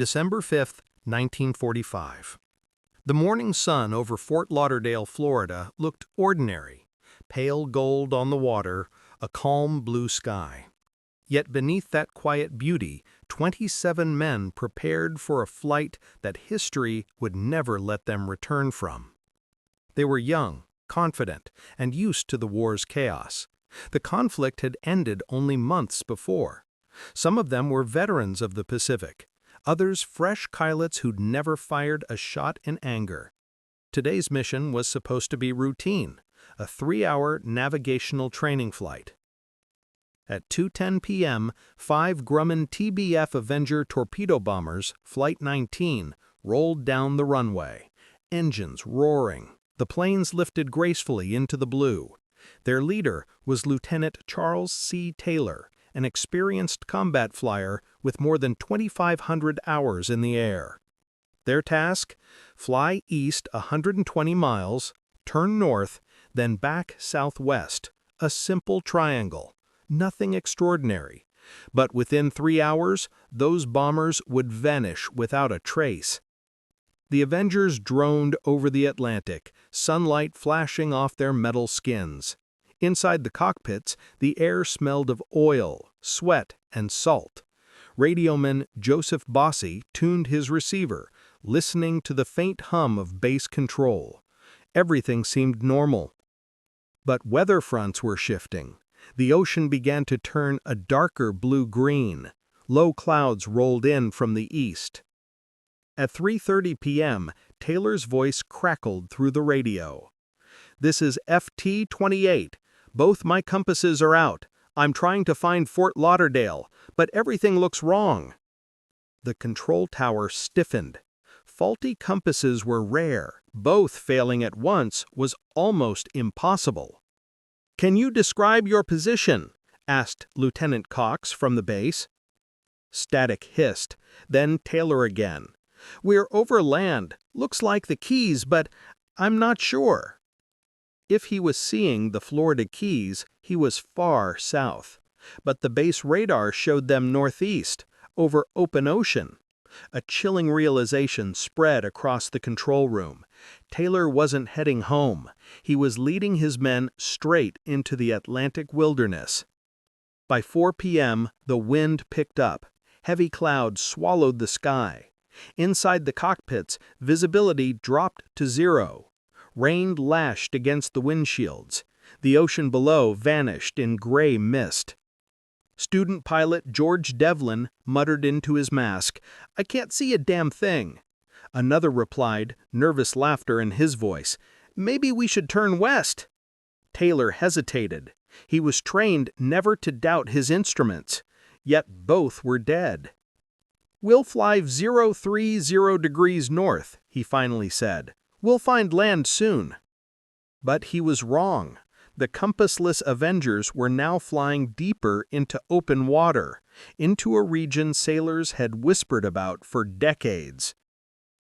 December 5, 1945. The morning sun over Fort Lauderdale, Florida, looked ordinary. Pale gold on the water, a calm blue sky. Yet beneath that quiet beauty, 27 men prepared for a flight that history would never let them return from. They were young, confident, and used to the war's chaos. The conflict had ended only months before. Some of them were veterans of the Pacific, others fresh pilots who'd never fired a shot in anger. Today's mission was supposed to be routine, a 3-hour navigational training flight. At 2:10 p.m., 5 Grumman TBF Avenger torpedo bombers, Flight 19, rolled down the runway, engines roaring. The planes lifted gracefully into the blue. Their leader was Lieutenant Charles C. Taylor, an experienced combat flyer with more than 2,500 hours in the air. Their task? Fly east 120 miles, turn north, then back southwest, a simple triangle. Nothing extraordinary. But within 3 hours, those bombers would vanish without a trace. The Avengers droned over the Atlantic, sunlight flashing off their metal skins. Inside the cockpits, the air smelled of oil, sweat, and salt. Radioman Joseph Bossy tuned his receiver, listening to the faint hum of base control. Everything seemed normal. But weather fronts were shifting. The ocean began to turn a darker blue-green. Low clouds rolled in from the east. At 3:30 p.m., Taylor's voice crackled through the radio. "This is FT-28. Both my compasses are out. I'm trying to find Fort Lauderdale, but everything looks wrong." The control tower stiffened. Faulty compasses were rare. Both failing at once was almost impossible. "Can you describe your position?" asked Lieutenant Cox from the base. Static hissed, then Taylor again. "We're over land. Looks like the Keys, but I'm not sure." If he was seeing the Florida Keys, he was far south. But the base radar showed them northeast, over open ocean. A chilling realization spread across the control room. Taylor wasn't heading home. He was leading his men straight into the Atlantic wilderness. By 4 p.m., the wind picked up. Heavy clouds swallowed the sky. Inside the cockpits, visibility dropped to 0. Rain lashed against the windshields. The ocean below vanished in gray mist. Student pilot George Devlin muttered into his mask, "I can't see a damn thing." Another replied, nervous laughter in his voice, "Maybe we should turn west." Taylor hesitated. He was trained never to doubt his instruments. Yet both were dead. "We'll fly 030 degrees north," he finally said. "We'll find land soon." But he was wrong. The compassless Avengers were now flying deeper into open water, into a region sailors had whispered about for decades.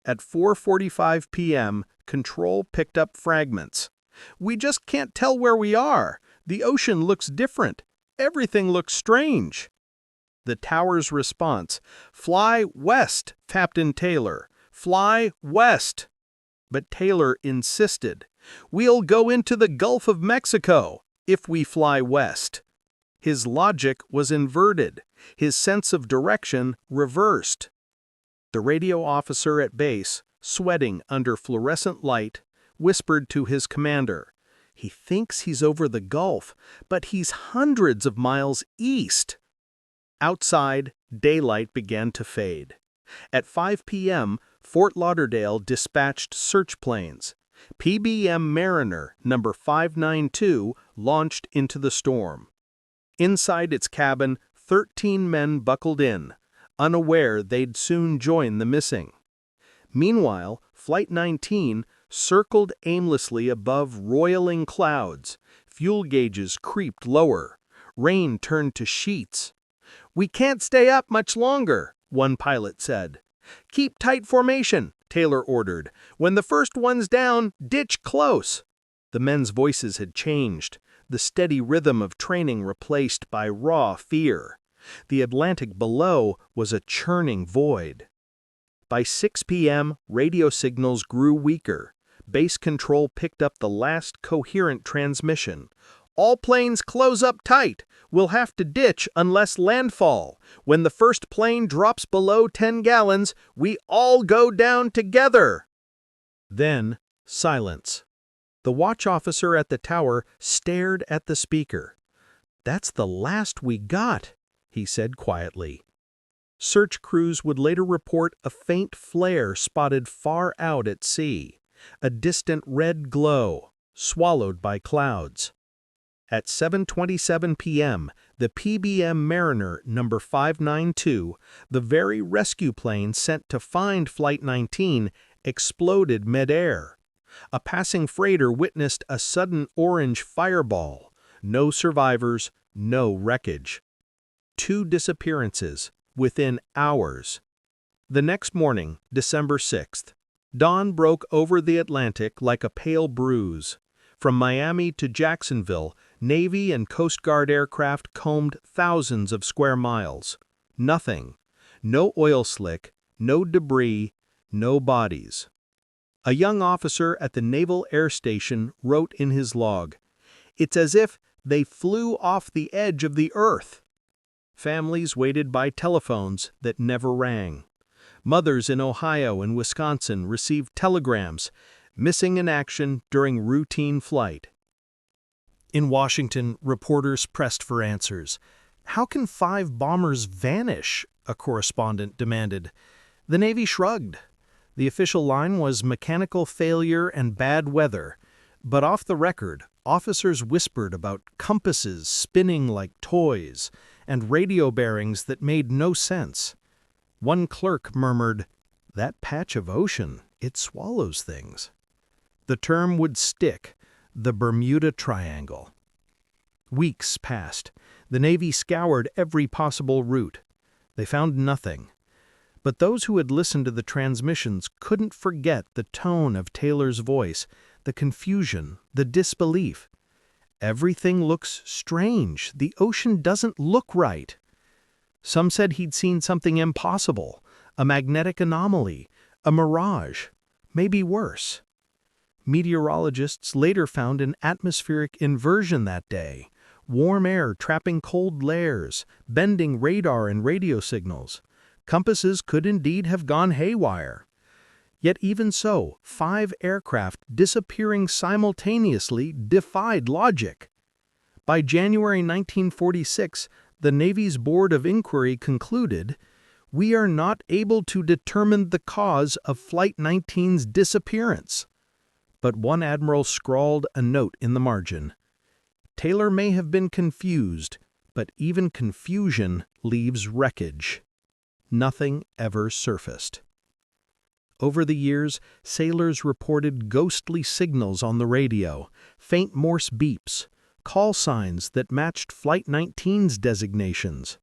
At 4:45 p.m., control picked up fragments. "We just can't tell where we are. The ocean looks different. Everything looks strange." The tower's response, "Fly west, Captain Taylor. Fly west." But Taylor insisted, "We'll go into the Gulf of Mexico if we fly west." His logic was inverted, his sense of direction reversed. The radio officer at base, sweating under fluorescent light, whispered to his commander, "He thinks he's over the Gulf, but he's hundreds of miles east." Outside, daylight began to fade. At 5 p.m., Fort Lauderdale dispatched search planes. PBM Mariner No. 592 launched into the storm. Inside its cabin, 13 men buckled in, unaware they'd soon join the missing. Meanwhile, Flight 19 circled aimlessly above roiling clouds. Fuel gauges creeped lower. Rain turned to sheets. "We can't stay up much longer," one pilot said. "Keep tight formation," Taylor ordered. "When the first one's down, ditch close." The men's voices had changed, the steady rhythm of training replaced by raw fear. The Atlantic below was a churning void. By 6 p.m., radio signals grew weaker. Base control picked up the last coherent transmission. "All planes close up tight. We'll have to ditch unless landfall. When the first plane drops below 10 gallons, we all go down together." Then, silence. The watch officer at the tower stared at the speaker. "That's the last we got," he said quietly. Search crews would later report a faint flare spotted far out at sea, a distant red glow, swallowed by clouds. At 7:27 p.m., the PBM Mariner No. 592, the very rescue plane sent to find Flight 19, exploded midair. A passing freighter witnessed a sudden orange fireball. No survivors, no wreckage. 2 disappearances within hours. The next morning, December 6th, dawn broke over the Atlantic like a pale bruise. From Miami to Jacksonville, Navy and Coast Guard aircraft combed thousands of square miles. Nothing. No oil slick, no debris, no bodies. A young officer at the Naval Air Station wrote in his log, "It's as if they flew off the edge of the earth." Families waited by telephones that never rang. Mothers in Ohio and Wisconsin received telegrams, missing in action during routine flight. In Washington, reporters pressed for answers. "How can 5 bombers vanish?" a correspondent demanded. The Navy shrugged. The official line was mechanical failure and bad weather, but off the record, officers whispered about compasses spinning like toys and radio bearings that made no sense. One clerk murmured, "That patch of ocean, it swallows things." The term would stick, the Bermuda Triangle. Weeks passed. The Navy scoured every possible route. They found nothing. But those who had listened to the transmissions couldn't forget the tone of Taylor's voice, the confusion, the disbelief. "Everything looks strange. The ocean doesn't look right." Some said he'd seen something impossible, a magnetic anomaly, a mirage, maybe worse. Meteorologists later found an atmospheric inversion that day, warm air trapping cold layers, bending radar and radio signals. Compasses could indeed have gone haywire. Yet even so, 5 aircraft disappearing simultaneously defied logic. By January 1946, the Navy's Board of Inquiry concluded, "We are not able to determine the cause of Flight 19's disappearance." But one admiral scrawled a note in the margin. "Taylor may have been confused, but even confusion leaves wreckage." Nothing ever surfaced. Over the years, sailors reported ghostly signals on the radio, faint Morse beeps, call signs that matched Flight 19's designations.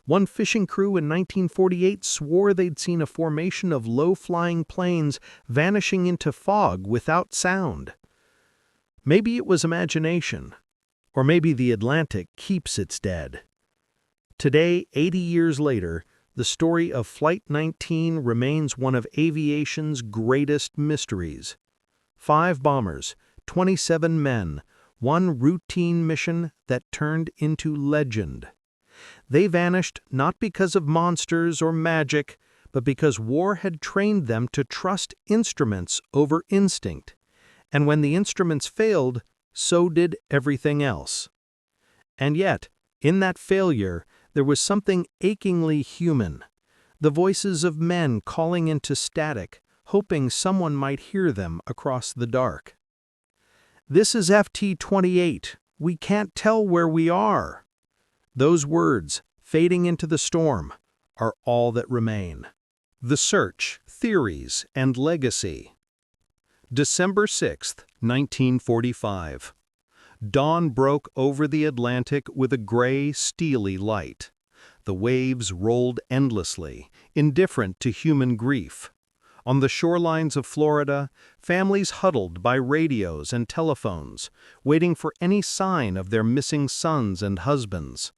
One fishing crew in 1948 swore they'd seen a formation of low-flying planes vanishing into fog without sound. Maybe it was imagination, or maybe the Atlantic keeps its dead. Today, 80 years later, the story of Flight 19 remains one of aviation's greatest mysteries. 5 bombers, 27 men, one routine mission that turned into legend. They vanished not because of monsters or magic, but because war had trained them to trust instruments over instinct. And when the instruments failed, so did everything else. And yet, in that failure, there was something achingly human. The voices of men calling into static, hoping someone might hear them across the dark. "This is FT-28. We can't tell where we are." Those words, fading into the storm, are all that remain. The Search, Theories, and Legacy. December 6, 1945. Dawn broke over the Atlantic with a gray, steely light. The waves rolled endlessly, indifferent to human grief. On the shorelines of Florida, families huddled by radios and telephones, waiting for any sign of their missing sons and husbands.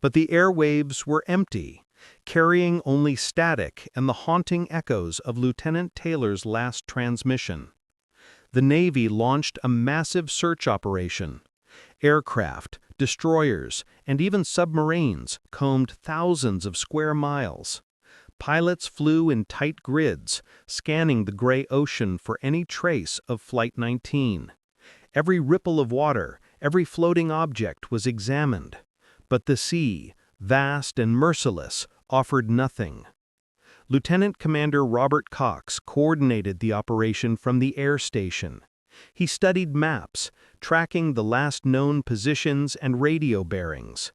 But the airwaves were empty. carrying only static and the haunting echoes of Lieutenant Taylor's last transmission. The Navy launched a massive search operation. Aircraft, destroyers, and even submarines combed thousands of square miles. Pilots flew in tight grids, scanning the gray ocean for any trace of Flight 19. Every ripple of water, every floating object was examined. But the sea, vast and merciless, offered nothing. Lieutenant Commander Robert Cox coordinated the operation from the air station. He studied maps, tracking the last known positions and radio bearings.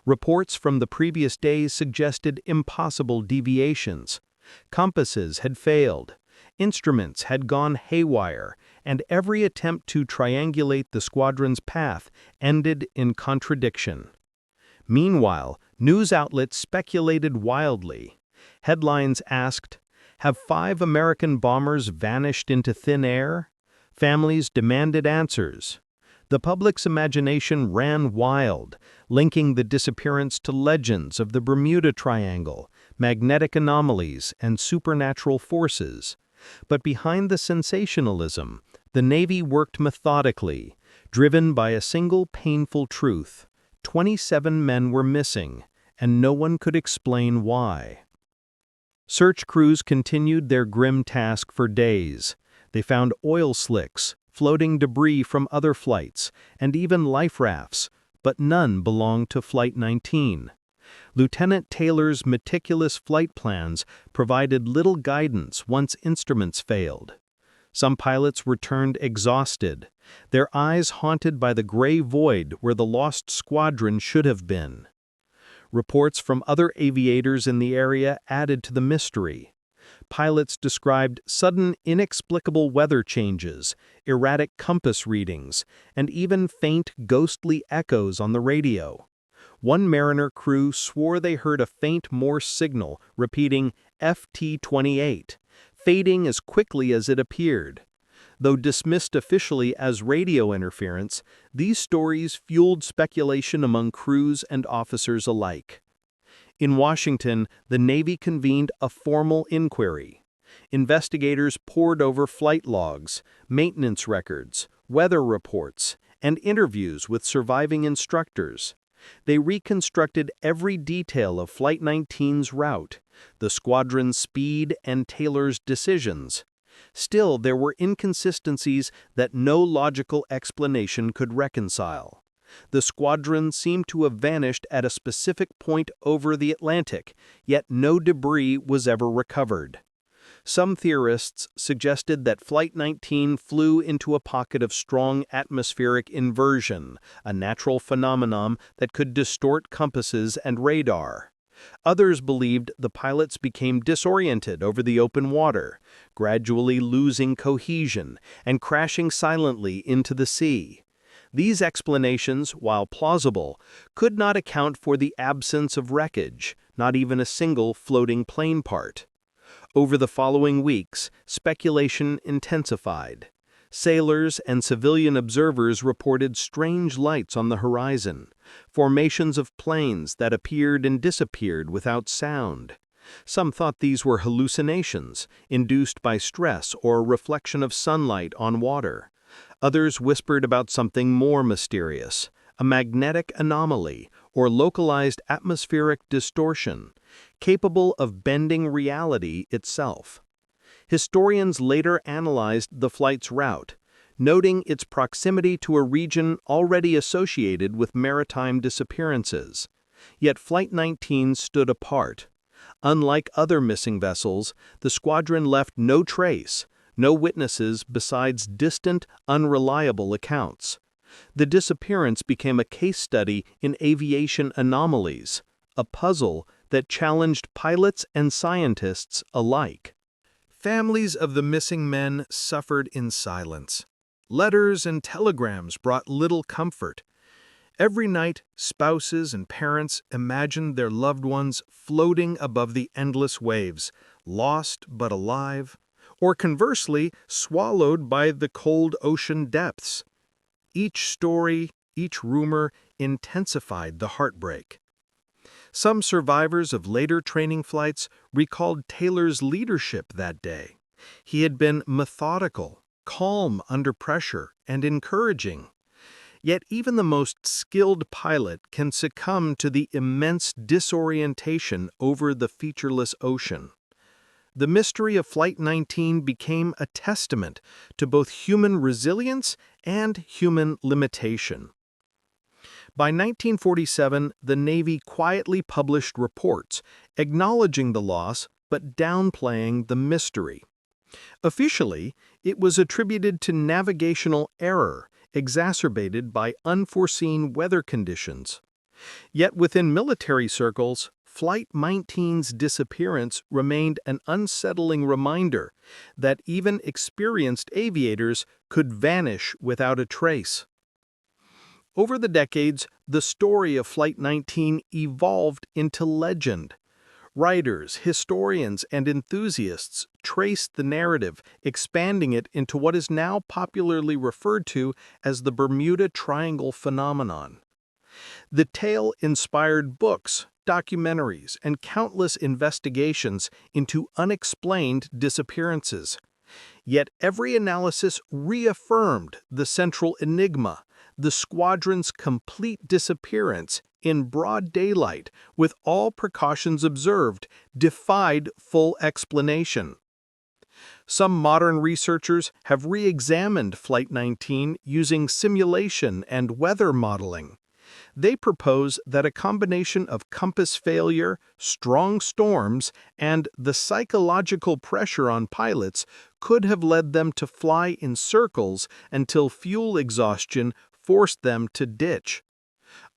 Reports from the previous days suggested impossible deviations. Compasses had failed, instruments had gone haywire, and every attempt to triangulate the squadron's path ended in contradiction. Meanwhile, news outlets speculated wildly. Headlines asked, "Have 5 American bombers vanished into thin air?" Families demanded answers. The public's imagination ran wild, linking the disappearance to legends of the Bermuda Triangle, magnetic anomalies, and supernatural forces. But behind the sensationalism, the Navy worked methodically, driven by a single painful truth: 27 men were missing, and no one could explain why. Search crews continued their grim task for days. They found oil slicks, floating debris from other flights, and even life rafts, but none belonged to Flight 19. Lieutenant Taylor's meticulous flight plans provided little guidance once instruments failed. Some pilots returned exhausted, their eyes haunted by the gray void where the lost squadron should have been. Reports from other aviators in the area added to the mystery. Pilots described sudden, inexplicable weather changes, erratic compass readings, and even faint, ghostly echoes on the radio. One Mariner crew swore they heard a faint Morse signal repeating FT-28, fading as quickly as it appeared. Though dismissed officially as radio interference, these stories fueled speculation among crews and officers alike. In Washington, the Navy convened a formal inquiry. Investigators pored over flight logs, maintenance records, weather reports, and interviews with surviving instructors. They reconstructed every detail of Flight 19's route, the squadron's speed, and Taylor's decisions. Still, there were inconsistencies that no logical explanation could reconcile. The squadron seemed to have vanished at a specific point over the Atlantic, yet no debris was ever recovered. Some theorists suggested that Flight 19 flew into a pocket of strong atmospheric inversion, a natural phenomenon that could distort compasses and radar. Others believed the pilots became disoriented over the open water, gradually losing cohesion and crashing silently into the sea. These explanations, while plausible, could not account for the absence of wreckage, not even a single floating plane part. Over the following weeks, speculation intensified. Sailors and civilian observers reported strange lights on the horizon, formations of planes that appeared and disappeared without sound. Some thought these were hallucinations, induced by stress or reflection of sunlight on water. Others whispered about something more mysterious, a magnetic anomaly or localized atmospheric distortion, capable of bending reality itself. Historians later analyzed the flight's route, noting its proximity to a region already associated with maritime disappearances. Yet Flight 19 stood apart. Unlike other missing vessels, the squadron left no trace, no witnesses besides distant, unreliable accounts. The disappearance became a case study in aviation anomalies, a puzzle that challenged pilots and scientists alike. Families of the missing men suffered in silence. Letters and telegrams brought little comfort. Every night, spouses and parents imagined their loved ones floating above the endless waves, lost but alive, or conversely, swallowed by the cold ocean depths. Each story, each rumor intensified the heartbreak. Some survivors of later training flights recalled Taylor's leadership that day. He had been methodical, calm under pressure, and encouraging. Yet even the most skilled pilot can succumb to the immense disorientation over the featureless ocean. The mystery of Flight 19 became a testament to both human resilience and human limitation. By 1947, the Navy quietly published reports acknowledging the loss but downplaying the mystery. Officially, it was attributed to navigational error exacerbated by unforeseen weather conditions. Yet within military circles, Flight 19's disappearance remained an unsettling reminder that even experienced aviators could vanish without a trace. Over the decades, the story of Flight 19 evolved into legend. Writers, historians, and enthusiasts traced the narrative, expanding it into what is now popularly referred to as the Bermuda Triangle phenomenon. The tale inspired books, documentaries, and countless investigations into unexplained disappearances. Yet every analysis reaffirmed the central enigma: the squadron's complete disappearance in broad daylight, with all precautions observed, defied full explanation. Some modern researchers have re-examined Flight 19 using simulation and weather modeling. They propose that a combination of compass failure, strong storms, and the psychological pressure on pilots could have led them to fly in circles until fuel exhaustion forced them to ditch.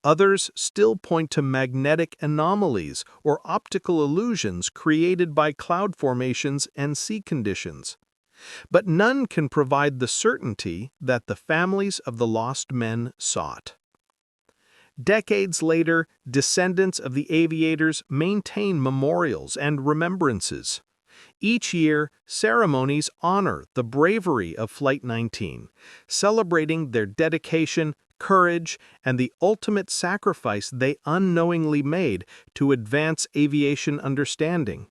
Others still point to magnetic anomalies or optical illusions created by cloud formations and sea conditions. But none can provide the certainty that the families of the lost men sought. Decades later, descendants of the aviators maintain memorials and remembrances. Each year, ceremonies honor the bravery of Flight 19, celebrating their dedication, courage, and the ultimate sacrifice they unknowingly made to advance aviation understanding.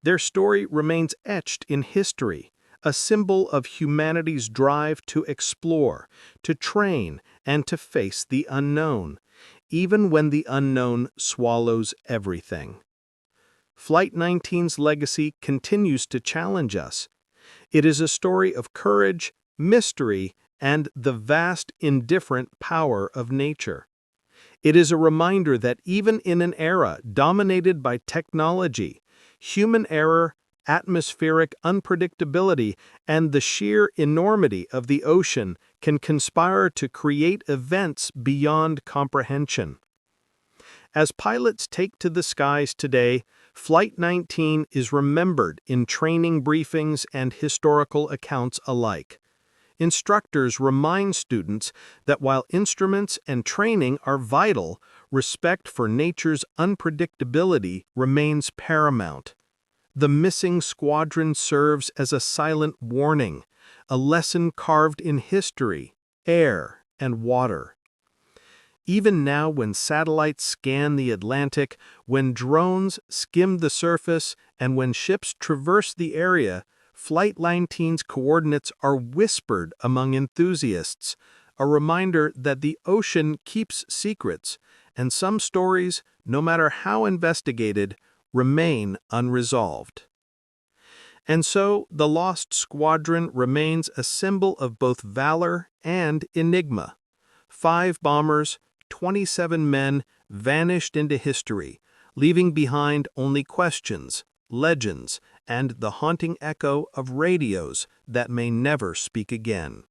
Their story remains etched in history, a symbol of humanity's drive to explore, to train, and to face the unknown, even when the unknown swallows everything. Flight 19's legacy continues to challenge us. It is a story of courage, mystery, and the vast, indifferent power of nature. It is a reminder that even in an era dominated by technology, human error, atmospheric unpredictability, and the sheer enormity of the ocean can conspire to create events beyond comprehension. As pilots take to the skies today, Flight 19 is remembered in training briefings and historical accounts alike. Instructors remind students that while instruments and training are vital, respect for nature's unpredictability remains paramount. The missing squadron serves as a silent warning, a lesson carved in history, air, and water. Even now, when satellites scan the Atlantic, when drones skim the surface, and when ships traverse the area, Flight 19's coordinates are whispered among enthusiasts, a reminder that the ocean keeps secrets, and some stories, no matter how investigated, remain unresolved. And so, the lost squadron remains a symbol of both valor and enigma. 5 bombers, 27 men vanished into history, leaving behind only questions, legends, and the haunting echo of radios that may never speak again.